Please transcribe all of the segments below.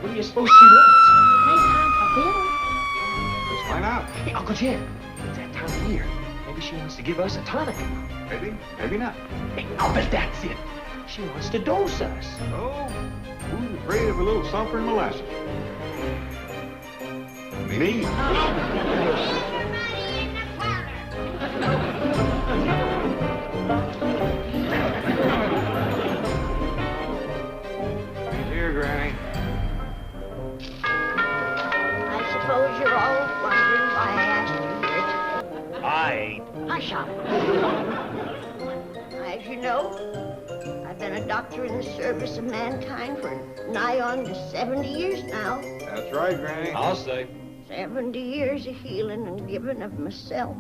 What do you suppose she wants? It ain't time for Bill. Let's find out. Hey, Uncle Jed, it's that time of year. Maybe she wants to give us a tonic. Maybe, maybe not. Hey, I'll bet that's it. She wants to dose us. Oh, who's afraid of a little sulfur and molasses? Me? Here, Granny. I suppose you're all wondering why I asked you here. I ain't. Hush up. As you know, I've been a doctor in the service of mankind for nigh on to 70 years now. That's right, Granny. I'll say. 70 years of healing and giving of myself.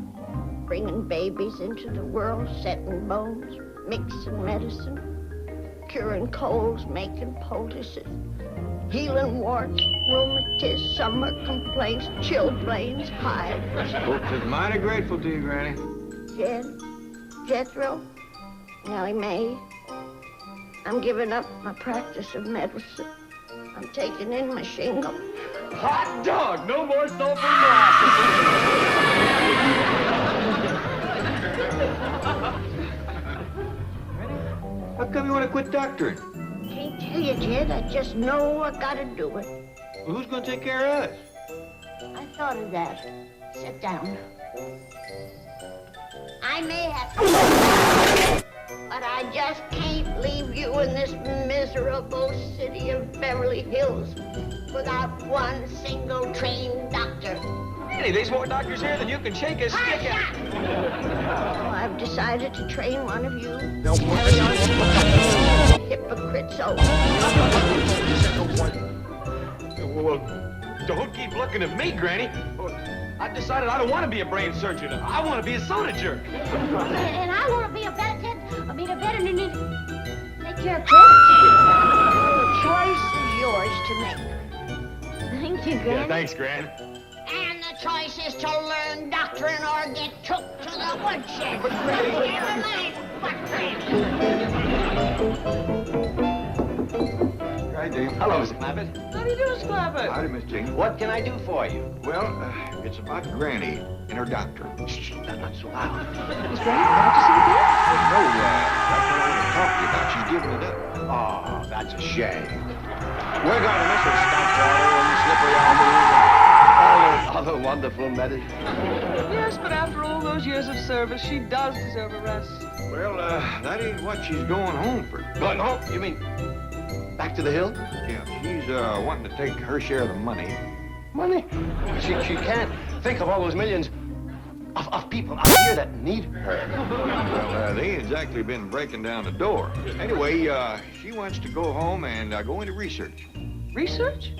Bringing babies into the world, setting bones, mixing medicine, curing colds, making poultices, healing warts, rheumatiz, summer complaints, chilblains, hives. Folks is mighty grateful to you, Granny. Jethro, Nellie Mae, I'm giving up my practice of medicine. I'm taking in my shingle. Hot dog! No more sulfur and molasses. How come you want to quit doctoring? Can't tell you, Jed. I just know I gotta do it. Well, who's going to take care of us? I thought of that. Sit down. I may have to, but I just can't leave you in this miserable city of Beverly Hills without one single trained doctor. Hey, there's more doctors here than you can shake a stick at. Oh, I've decided to train one of you. No more. Hypocrites. Oh. Well, don't keep looking at me, Granny. I decided I don't want to be a brain surgeon. I want to be a soda jerk. And I want to be a veterinarian. Take care of Chris. The choice is yours to make. Thank you, Granny. Yeah, thanks, Gran. And the choice is to learn doctrine or get took to the woodshed. But Granny... Never mind what Granny. Hi, Dave. Hello, Mr. Clappett. How do you do, Mr. Clappett? Howdy, Miss Jean. What can I do for you? Well, it's about Granny and her doctor. Shh, not so loud. Is Granny glad to see you again? No, that's what I want to talk to you about. She's giving it up. Oh, that's a shame. We're going to miss her stout water and slippery elbows and all those other wonderful medicines. Yes, but after all those years of service, she does deserve a rest. Well, that ain't what she's going home for. Going home? You mean back to the hill? Yeah, she's wanting to take her share of the money. Money? She can't think of all those millions of people out here that need her. Well, they ain't exactly been breaking down the door. Anyway, she wants to go home and go into research. Research?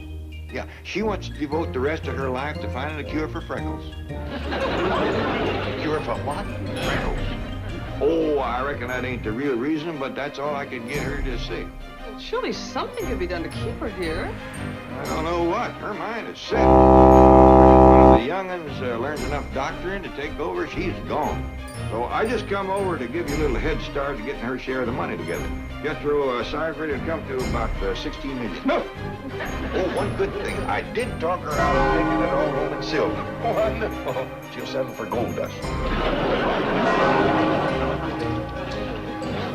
Yeah, she wants to devote the rest of her life to finding a cure for freckles. Cure for what? Freckles. Oh, I reckon that ain't the real reason, but that's all I can get her to say. Well, surely something could be done to keep her here. I don't know what. Her mind is set. One of the young'uns learns enough doctoring to take over, she's gone. So I just come over to give you a little head start to getting her share of the money together. Jethro, sorry for it to come to about 16 million. No! Oh, one good thing. I did talk her out of taking it all home in silver. Wonderful. She'll settle for gold dust.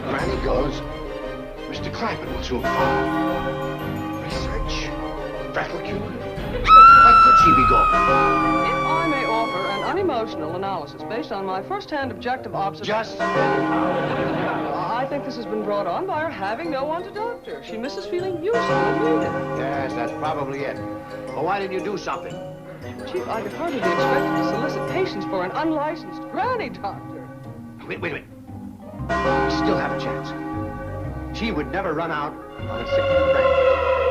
Granny goes. Mr. Clappett will soon follow. Research? Freckle cure? Why could she be gone? If I may offer an unemotional analysis based on my first-hand objective observation... Just I think this has been brought on by her having no one to doctor. She misses feeling useful and needed. Yes, that's probably it. Well, why didn't you do something? Chief, I could hardly be expected to solicit patients for an unlicensed granny doctor. Wait a minute. We still have a chance. She would never run out on a sick granny.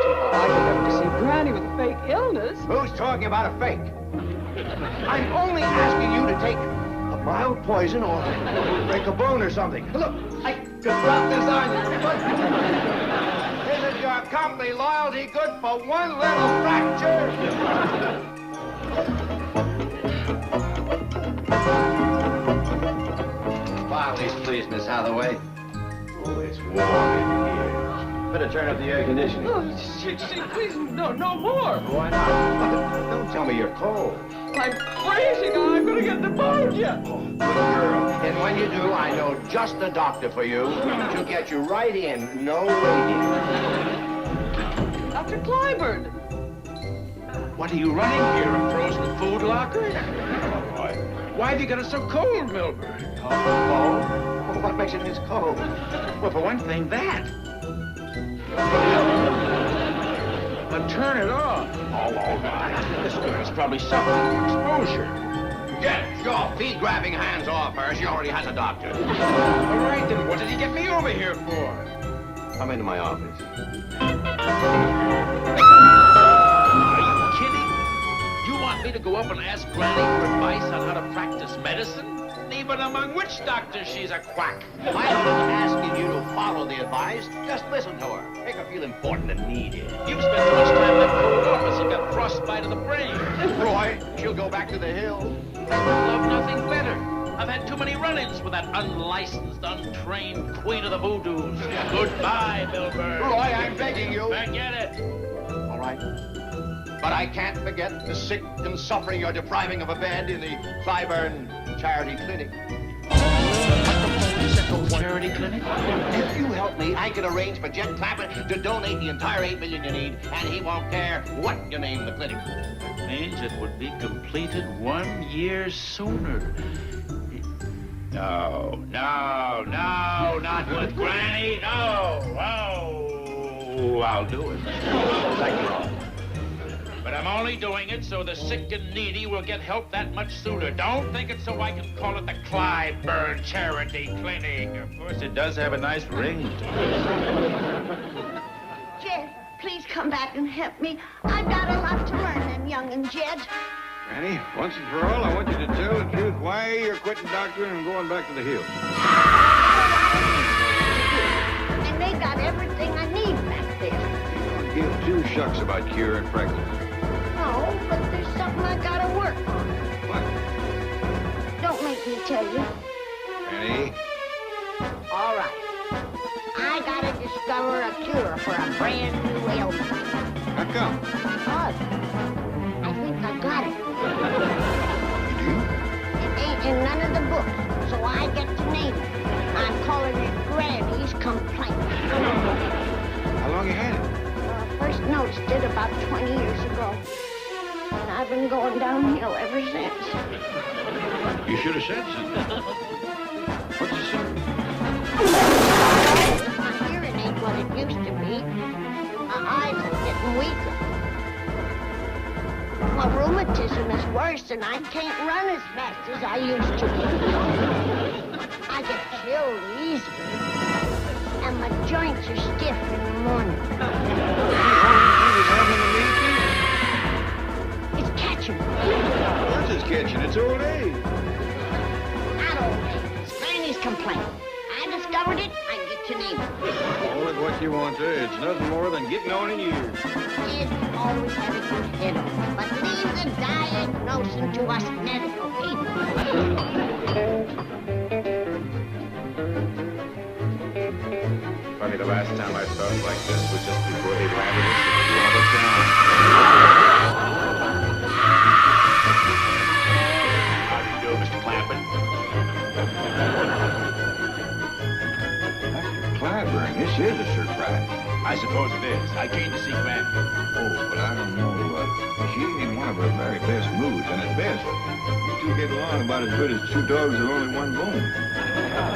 Chief, I could never deceive Granny with a fake illness. Who's talking about a fake? I'm only asking you to take a mild poison or break a bone or something. Look, I could drop this on you. Isn't your company loyalty good for one little fracture? Please, Miss Hathaway. Oh, it's warm in here. better turn up the air conditioning. Oh, please, no more. Why not? Don't tell me you're cold. I'm freezing. I'm going to get pneumonia. Good girl. And when you do, I know just the doctor for you. She'll get you right in. No waiting. Dr. Clyburn. What are you running here, a frozen food locker? Why have you got it so cold, Milburn? Cold? Well, what makes it this cold? Well, for one thing, that. But turn it off. Oh, all right. This girl's probably suffering from exposure. Get your feet-grabbing hands off her. She already has a doctor. All right, then what did he get me over here for? Come into my office. Are you kidding? You want me to go up and ask Granny for advice on how to practice medicine? Even among witch doctors, she's a quack. I wasn't asking you to follow the advice. Just listen to her. Make her feel important and needed. You've spent so much time in that cold office, you've got frostbite of the brain. Roy, she'll go back to the hill. I would love nothing better. I've had too many run-ins with that unlicensed, untrained queen of the voodoos. Goodbye, Milburn. Roy, I'm begging you. Forget it. All right. But I can't forget the sick and suffering you're depriving of a bed in the Clyburn Charity Clinic. Charity clinic? If you help me, I can arrange for Jed Clapper to donate the entire $8 million you need, and he won't care what you name the clinic. That means it would be completed 1 year sooner. No, not with Granny. No. Oh, I'll do it. Thank you, Roy. But I'm only doing it so the sick and needy will get help that much sooner. Don't think it's so I can call it the Clyburn Charity Clinic. Of course, it does have a nice ring to it. Jed, please come back and help me. I've got a lot to learn, them young'un, Jed. Granny, once and for all, I want you to tell the truth why you're quitting doctoring and going back to the hills. And they got everything I need back there. You don't give two shucks about cure and practice. No, but there's something I gotta work on. What? Don't make me tell you. Granny? All right. I gotta discover a cure for a brand new ailment. How come? Because I think I got it. You do? It ain't in none of the books, so I get to name it. I'm calling it Granny's Complaint. How long you had it? First noticed it about 20 years ago. And I've been going downhill ever since. You should have said something. What's the symptom? My hearing ain't what it used to be. My eyes are getting weaker. My rheumatism is worse and I can't run as fast as I used to. I get chilled easily. And my joints are stiff in the morning. It's catching. What's this catching? It's old age. Not old age. It's Granny's Complaint. I discovered it, I get to name it. Call it what you want to. It's nothing more than getting on in years. Kids always had a good head on, but leave the diagnosing to us medical people. Funny, the last time I felt like this was just before they landed us in another town. How do you do, Mr. Clampett? Dr. Clyburn, this is a surprise. I suppose it is. I came to see Granny. Oh, but I don't know. She ain't in one of her very best moods, and at best, you two get along about as good as two dogs with only one bone.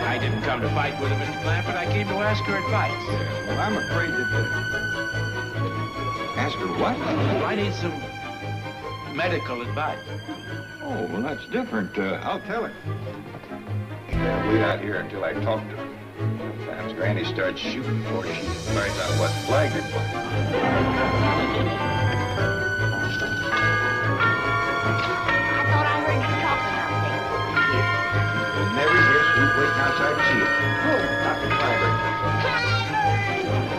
I didn't come to fight with her, Mr. Clampett. I came to ask her advice. Well, I'm afraid that... Ask her what? I need some medical advice. Oh, well, that's different. I'll tell her. Wait out here until I talk to her. Sometimes Granny starts shooting before she finds out what flag her for. I thought I heard you talking out there. You'll never guess who's waiting outside to see it. Oh, Dr. Clyburn.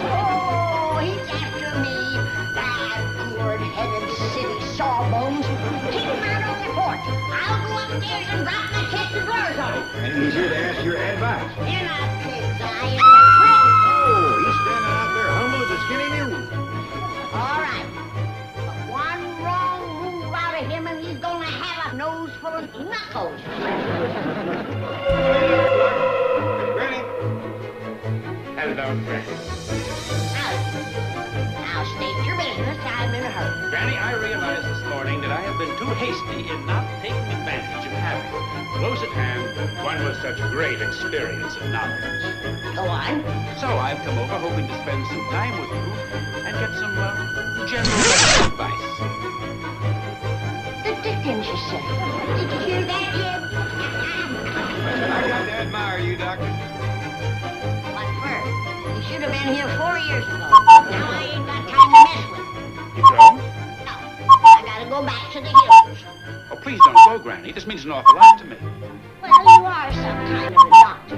Oh, he's after me. That gourd-headed city sawbones. Keep him out on the porch. I'll go upstairs and drop my chest of drawers on him. And he's here to ask your advice. You're not pigs, I am a trick. Oh, he's standing out there humble skinny mule. All right. But one wrong move out of him and he's gonna have a nose full of knuckles. Granny. Hello, Granny. Now state your business. I'm in a hurry. Granny, I realized this morning that I have been too hasty in not taking advantage of having close at hand one with such great experience and knowledge. Go on. So I've come over hoping to spend some time with you and get some general advice. The dickens, you say. Did you hear that, Jim? I got to admire you, Doctor. What for? You should have been here 4 years ago. Now I ain't got time to mess with you. You don't? No. I gotta go back to the hills. Oh, please don't go, Granny. This means an awful lot to me. Well, you are some kind of a doctor.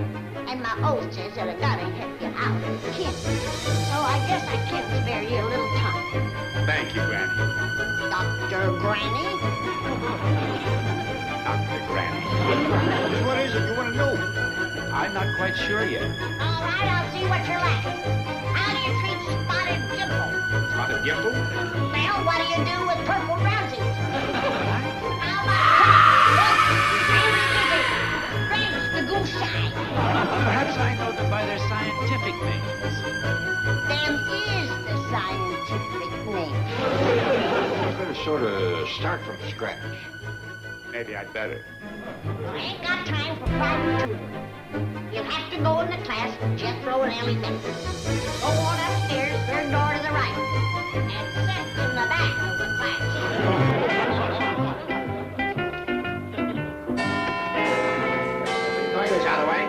And my oath says that I gotta help you out as a kid. So I guess I can spare you a little time. Thank you, Granny. Dr. Granny? Dr. Granny. Just what is it you want to know? I'm not quite sure yet. All right, I'll see what you're like. How do you treat spotted gimple? Spotted Gimple? Well, what do you do with purple browsies? How about angry lizard? Gramps the goose shy. Perhaps I know them by their scientific names. Them is the scientific name. I better sort of start from scratch. Maybe I'd better. I ain't got time for private tutoring. You'll have to go in the class with Jethro and Ellie Beverly. Go on upstairs, third door to the right, and sit in the back of the class. Toilet's out of the way.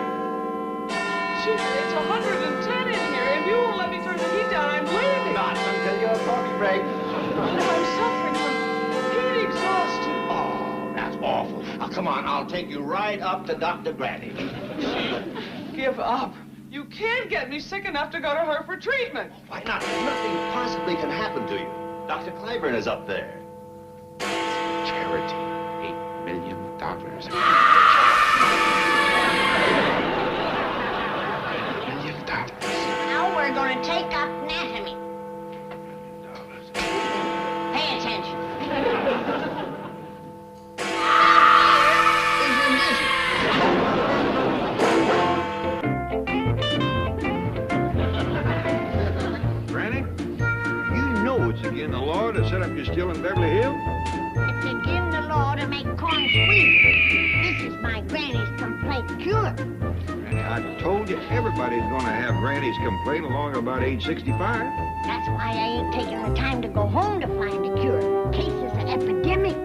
Gee, it's 110 in here, and you won't let me turn the heat down. I'm bleeding. Not until your coffee break. I'm suffering from heat exhaustion. Oh, that's awful. Oh, come on, I'll take you right up to Dr. Granny. Give up. You can't get me sick enough to go to her for treatment. Why not? Nothing possibly can happen to you. Dr. Clyburn is up there. Charity. $8 million. Now we're going to take up anatomy. Pay attention. Is your vision. Granny, you know it's against the law to set up your still in Beverly Hills? It's against the law to make corn sweet. This is my granny's complaint cure. Granny, I told you everybody's going to have Granny's complaint along about age 65. That's why I ain't taking the time to go home to find a cure. Case is an epidemic.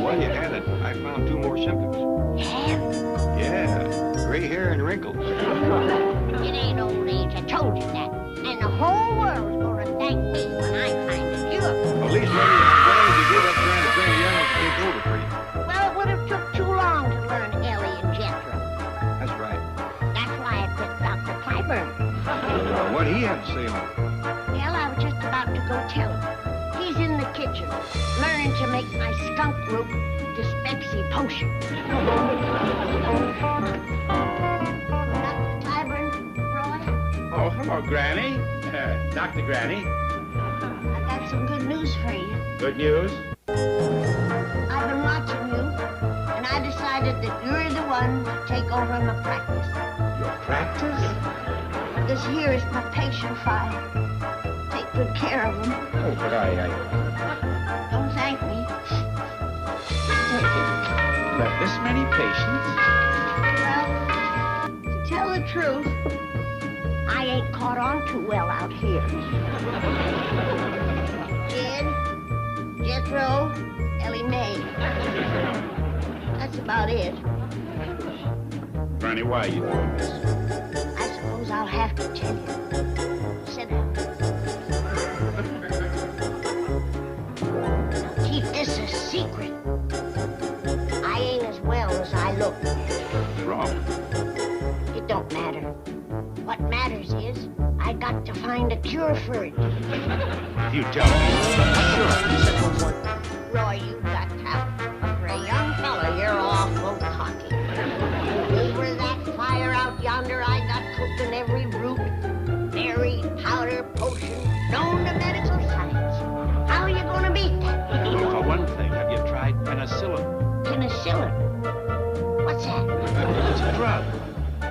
While you had it, I found 2 more symptoms. Yeah, Yeah, gray hair and wrinkles. it ain't old age. I told you that. And the whole world's gonna thank me when I find a cure. At least maybe I'm glad you gave up trying to train the youngins to take over for you. Well, it would have took too long to learn Ellie and Jethro. That's right. That's why I picked Dr. Clyburn. What'd he have to say on it? Well, I was just about to go tell him. He's in the kitchen, learning to make my skunk root dyspepsy potion. Dr. Clyburn, Roy, Oh, hello, Granny. Dr. Granny. I got some good news for you. Good news? I've been watching you, and I decided that you're the one to take over my practice. Your practice? This here is my patient file. Take good care of them. Oh, but Don't thank me. But this many patients? Well, to tell the truth, I ain't caught on too well out here. Ed, Jethro, Ellie Mae. That's about it. Granny, why are you doing this? I suppose I'll have to tell you. Sit down. Keep this a secret. I ain't as well as I look. Wrong. It don't matter. What matters is I got to find a cure for it. You tell me. Roy, you got talent. But for a young fella, you're awful cocky. Over that fire out yonder, I got cooking every root, berry, powder, potion, known one thing. Have you tried penicillin? Penicillin? What's that? It's a drug.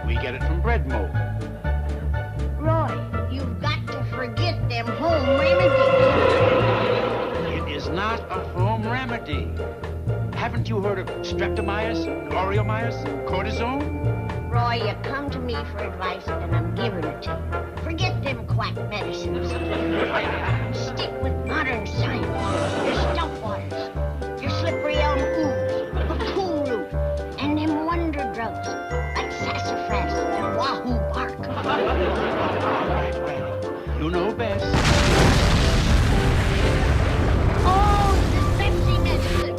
We get it from bread mold. Roy, you've got to forget them home remedies. It is not a home remedy. Haven't you heard of streptomycin, aureomycin, cortisone? Roy, you come to me for advice, and I'm giving it to you. Forget them quack medicines. Stick with modern science. Your stump waters, your slippery elm ooze, the cool root, and them wonder drugs like sassafras and wahoo bark. All right, Granny. You know best. Oh, the Pepsi medicine.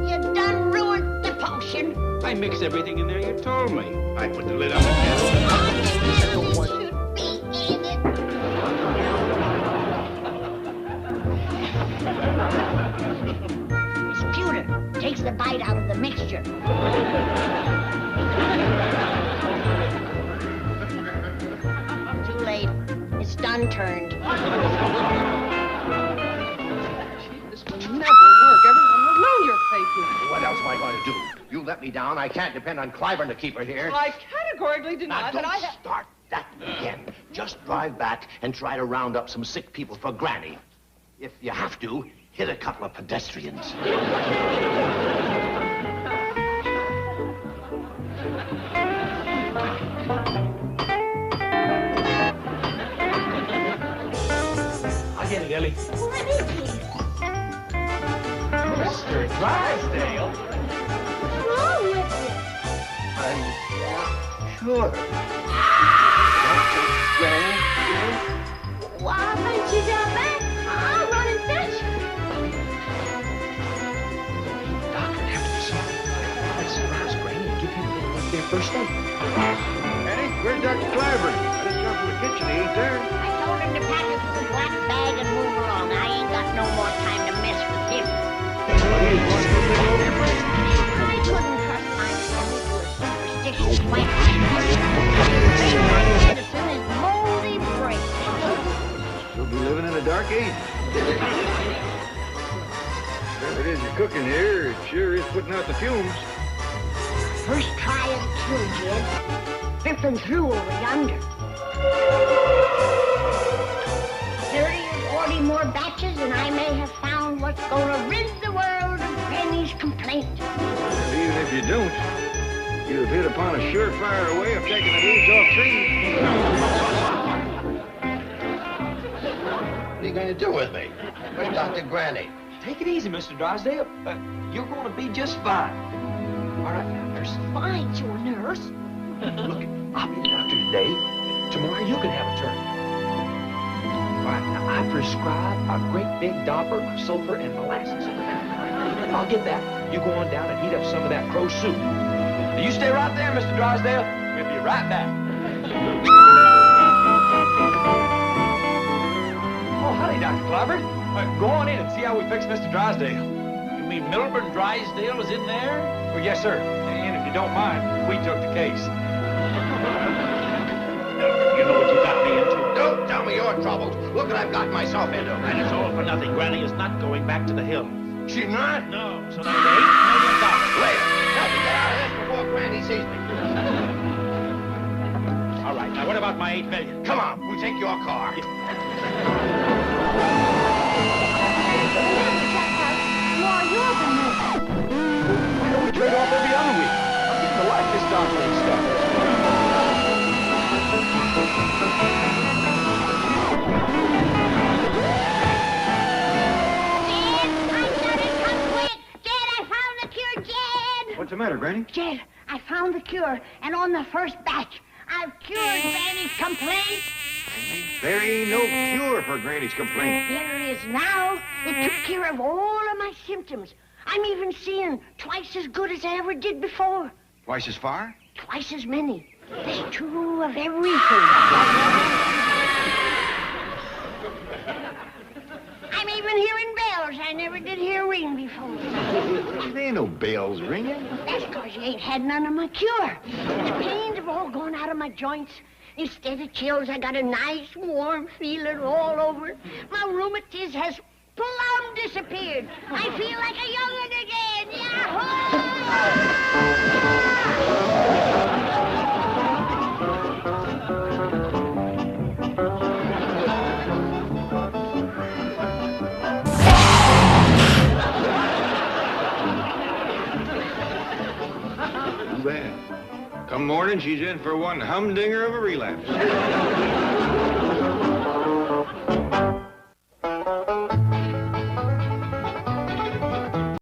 You done ruined the potion. I mix everything in there you told me. I put the lid on it. Should be in it. This pewter takes the bite out of the mixture. Too late. It's done turned. This will never work. Everyone will know you're faking. What else am I going to do? You let me down. I can't depend on Clyburn to keep her here. I categorically deny Now, that I don't have... start that again. Just drive back and try to round up some sick people for Granny. If you have to, hit a couple of pedestrians. I'll get it, Ellie. What is it? Mr. Drysdale. What's wrong with it? I'm sure. Why don't you go back? I'll run and fetch you. Doctor, have to see. Let's surprise Granny and give him their first aid. Hey, where's Dr. Clyburn? I just come from the kitchen. He ain't there. I told him to pack his black bag and move along. I ain't got no more time to mess with him. I couldn't trust my family to a superstitious quack. Medicine is moldy break. She'll be living in a dark age. Whatever it is you're cooking here, it sure is putting out the fumes. First try of two, Jed. Dripping through over yonder. 30 or 40 more batches, and I may have found what's gonna rid the world of Granny's complaint. And even if you don't, you've hit upon a surefire way of taking the weeds off trees. What are you going to do with me? Where's Dr. Granny? Take it easy, Mr. Drysdale. You're going to be just fine. All right, now, nurse. Find you a nurse. Look, I'll be the doctor today. Tomorrow you can have a turn. All right, now I prescribe a great big dauber of sulfur and molasses. I'll get that. You go on down and heat up some of that crow soup. Now, you stay right there, Mr. Drysdale. We'll be right back. Oh, honey, Dr. Clyburn. Go on in and see how we fix Mr. Drysdale. You mean Milburn Drysdale is in there? Well, yes, sir. And if you don't mind, we took the case. You know what you got me into. Don't tell me your troubles. Look what I've got myself into. And it's all for nothing. Granny is not going back to the hill. She's not? No, so that's $8 million. Later. Help me get out of this before Granny sees me. All right, now what about my $8 million? Come on, we'll take your car. Why don't we trade off every other week? I'm getting to like this doctoring stuff. What's the matter, Granny? Jed, I found the cure, and on the first batch, I've cured Granny's complaint. There ain't no cure for Granny's complaint. There is now. It took care of all of my symptoms. I'm even seeing twice as good as I ever did before. Twice as far? Twice as many. There's two of everything. I'm even hearing bells I never did hear ring before. There ain't no bells ringing? That's because you ain't had none of my cure. The pains have all gone out of my joints. Instead of chills, I got a nice, warm feeling all over. My rheumatiz has plumb disappeared. I feel like a young'un again. Too bad. Come morning, she's in for one humdinger of a relapse.